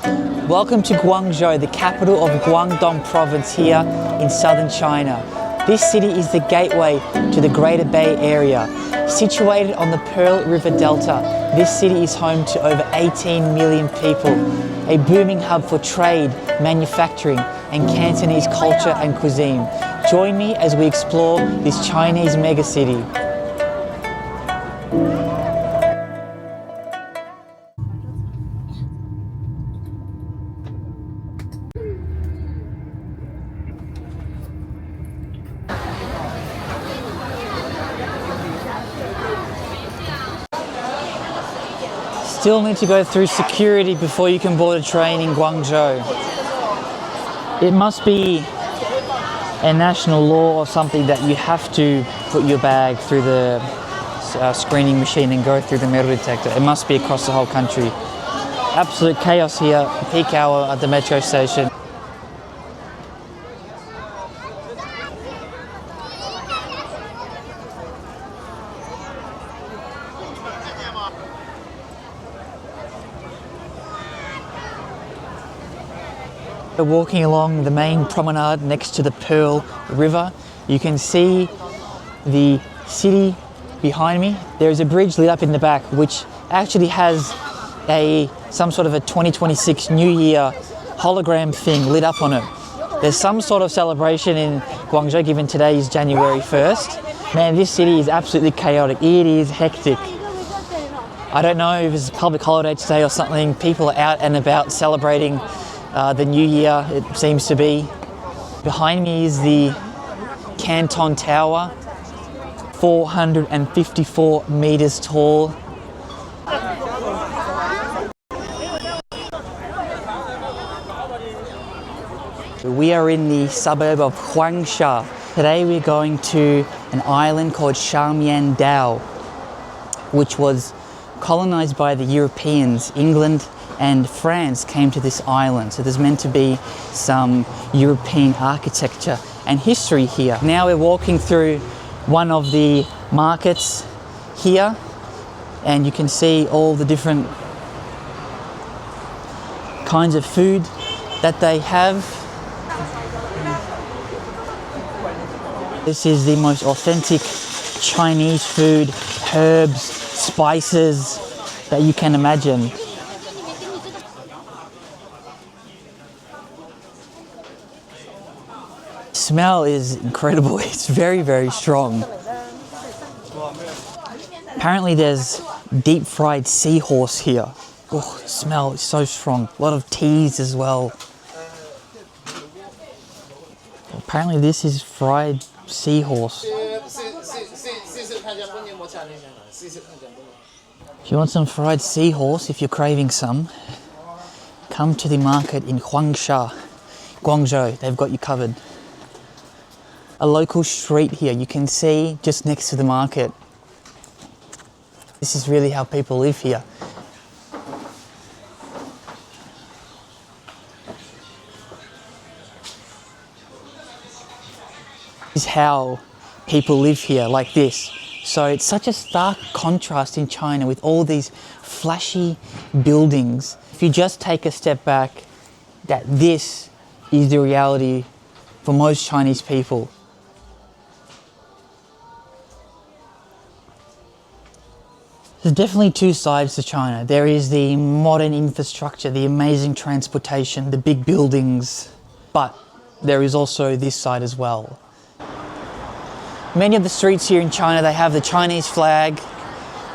Welcome to Guangzhou, the capital of Guangdong province here in southern China. This city is the gateway to the Greater Bay Area. Situated on the Pearl River Delta, this city is home to over 18 million people, a booming hub for trade, manufacturing, and Cantonese culture and cuisine. Join me as we explore this Chinese megacity. Still need to go through security before you can board a train in Guangzhou. It must be a national law or something that you have to put your bag through the screening machine and go through the metal detector. It must be across the whole country. Absolute chaos here, peak hour at the metro station. Walking along the main promenade next to the Pearl River, you can see the city behind me. There is a bridge lit up in the back which actually has some sort of a 2026 New Year hologram thing lit up on it. There's some sort of celebration in Guangzhou given today is January 1st. Man, this city is absolutely chaotic. It is hectic. I don't know if it's a public holiday today or something. People are out and about celebrating the new year, it seems to be. Behind me is the Canton Tower, 454 meters tall. We are in the suburb of Guangzhou. Today we're going to an island called Shamian Island, which was colonized by the Europeans. England and France came to this island, so there's meant to be some European architecture and history here. Now we're walking through one of the markets here, and you can see all the different kinds of food that they have. This is the most authentic Chinese food, herbs, spices that you can imagine. Smell is incredible. It's very, very strong. Apparently there's deep fried seahorse here. Oh, the smell is so strong. A lot of teas as well. Apparently this is fried seahorse. If you want some fried seahorse, if you're craving some, come to the market in Guangzhou. They've got you covered. A local street here, you can see just next to the market. This is really how people live here. This is how people live here, like this. So it's such a stark contrast in China with all these flashy buildings. If you just take a step back, that this is the reality for most Chinese people. There's definitely two sides to China. There is the modern infrastructure, the amazing transportation, the big buildings, but there is also this side as well. Many of the streets here in China, they have the Chinese flag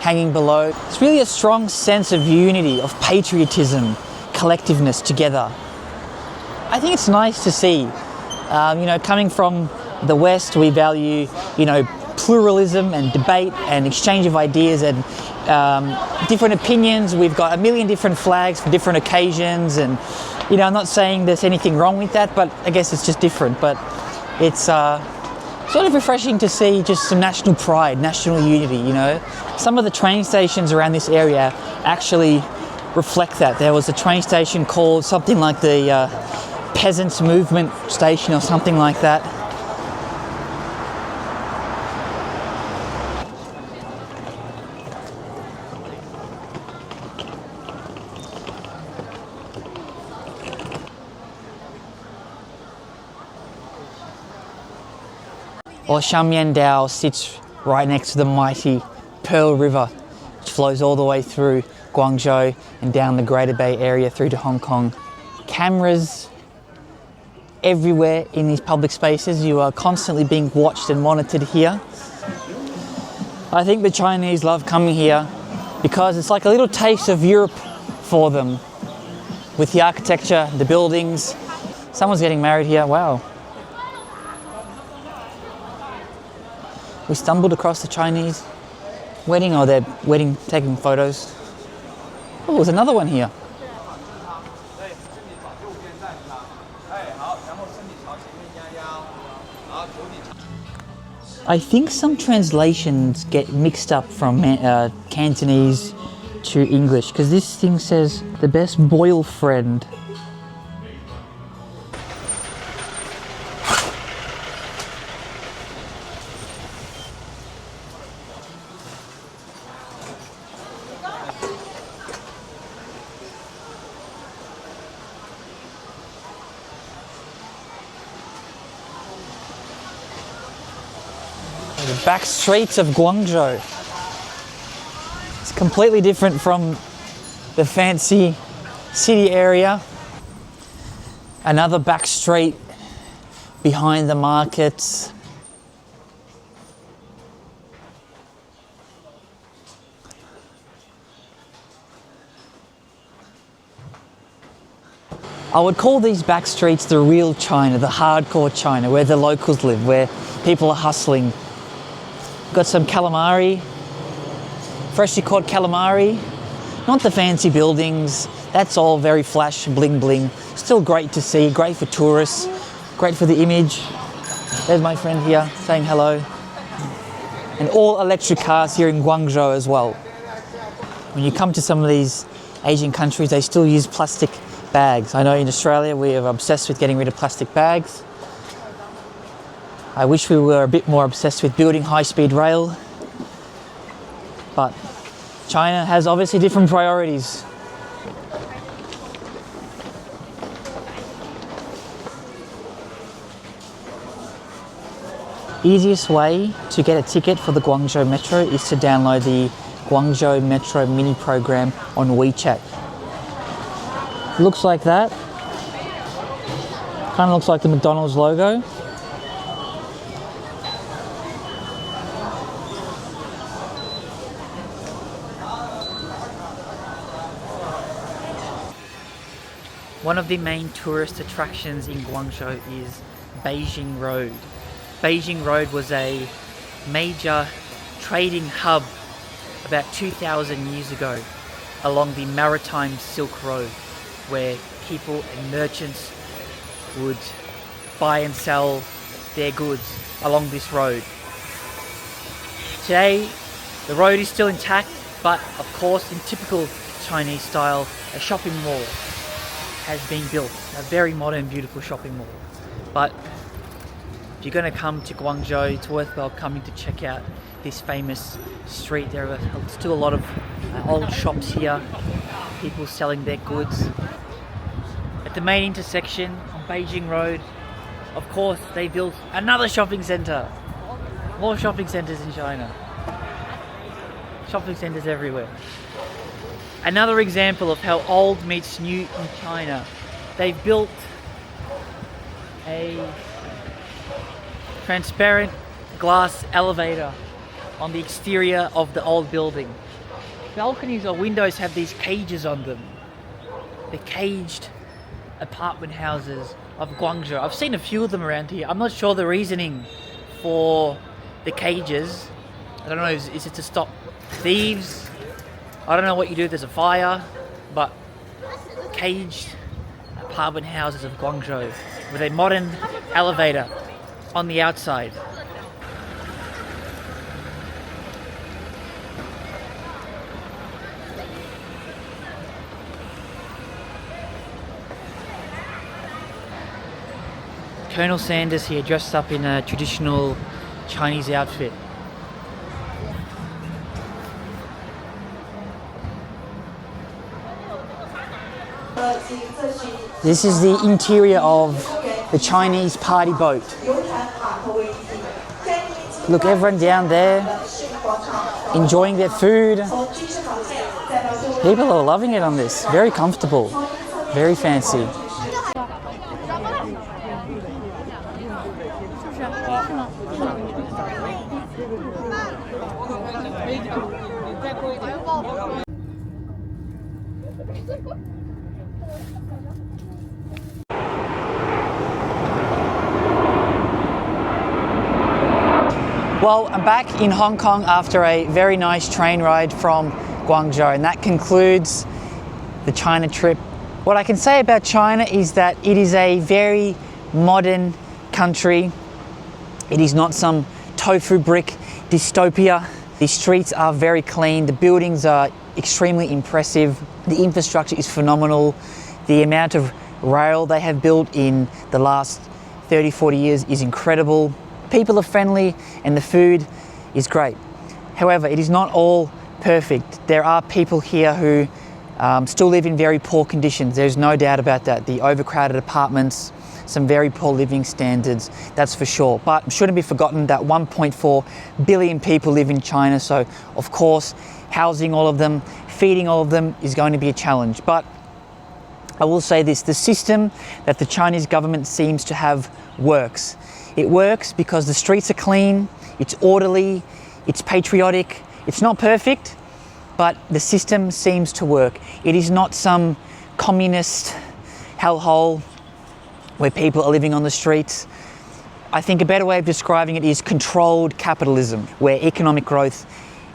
hanging below. It's really a strong sense of unity, of patriotism, collectiveness together. I think it's nice to see, coming from the West, we value, pluralism and debate and exchange of ideas and different opinions. We've got a million different flags for different occasions, and I'm not saying there's anything wrong with that, but I guess it's just different. But it's sort of refreshing to see just some national pride, national unity. Some of the train stations around this area actually reflect that. There was a train station called something like the Peasants Movement Station or something like that. Or Shamian sits right next to the mighty Pearl River, which flows all the way through Guangzhou and down the Greater Bay Area through to Hong Kong. Cameras everywhere in these public spaces. You are constantly being watched and monitored here. I think the Chinese love coming here because it's like a little taste of Europe for them, with the architecture, the buildings. Someone's getting married here, wow. We stumbled across the Chinese wedding, or their wedding, taking photos. Oh, there's another one here. I think some translations get mixed up from Cantonese to English, because this thing says the best boil friend. The back streets of Guangzhou. It's completely different from the fancy city area. Another back street behind the markets. I would call these back streets the real China, the hardcore China, where the locals live, where people are hustling. Got some calamari, freshly caught calamari, not the fancy buildings, that's all very flash, bling bling. Still great to see, great for tourists, great for the image. There's my friend here saying hello. And all electric cars here in Guangzhou as well. When you come to some of these Asian countries, they still use plastic bags. I know in Australia we are obsessed with getting rid of plastic bags. I wish we were a bit more obsessed with building high-speed rail, but China has obviously different priorities. Easiest way to get a ticket for the Guangzhou Metro is to download the Guangzhou Metro mini program on WeChat. Looks like that. Kind of looks like the McDonald's logo. One of the main tourist attractions in Guangzhou is Beijing Road. Beijing Road was a major trading hub about 2,000 years ago along the maritime Silk Road, where people and merchants would buy and sell their goods along this road. Today, the road is still intact, but of course, in typical Chinese style, a shopping mall has been built, a very modern, beautiful shopping mall. But if you're going to come to Guangzhou, it's worthwhile coming to check out this famous street. There are still a lot of old shops here, people selling their goods. At the main intersection on Beijing Road, of course, they built another shopping centre. More shopping centres in China. Shopping centres everywhere. Another example of how old meets new in China. They've built a transparent glass elevator on the exterior of the old building. Balconies or windows have these cages on them. The caged apartment houses of Guangzhou. I've seen a few of them around here. I'm not sure the reasoning for the cages. I don't know, is it to stop thieves? I don't know what you do if there's a fire, but caged apartment houses of Guangzhou with a modern elevator on the outside. Colonel Sanders here dressed up in a traditional Chinese outfit. This is the interior of the Chinese party boat. Look, everyone down there enjoying their food. People are loving it on this. Very comfortable, very fancy. Well, I'm back in Hong Kong after a very nice train ride from Guangzhou, and that concludes the China trip. What I can say about China is that it is a very modern country. It is not some tofu brick dystopia. The streets are very clean, the buildings are extremely impressive, the infrastructure is phenomenal, the amount of rail they have built in the last 30-40 years is incredible. People are friendly and the food is great. However, it is not all perfect. There are people here who still live in very poor conditions. There's no doubt about that. The overcrowded apartments, some very poor living standards, that's for sure. But it shouldn't be forgotten that 1.4 billion people live in China. So of course, housing all of them, feeding all of them is going to be a challenge. But I will say this, the system that the Chinese government seems to have works. It works because the streets are clean, it's orderly, it's patriotic. It's not perfect, but the system seems to work. It is not some communist hellhole where people are living on the streets. I think a better way of describing it is controlled capitalism, where economic growth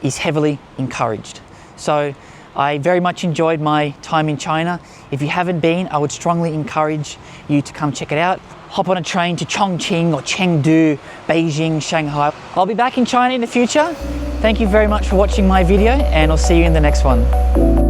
is heavily encouraged. So I very much enjoyed my time in China. If you haven't been, I would strongly encourage you to come check it out. Hop on a train to Chongqing or Chengdu, Beijing, Shanghai. I'll be back in China in the future. Thank you very much for watching my video, and I'll see you in the next one.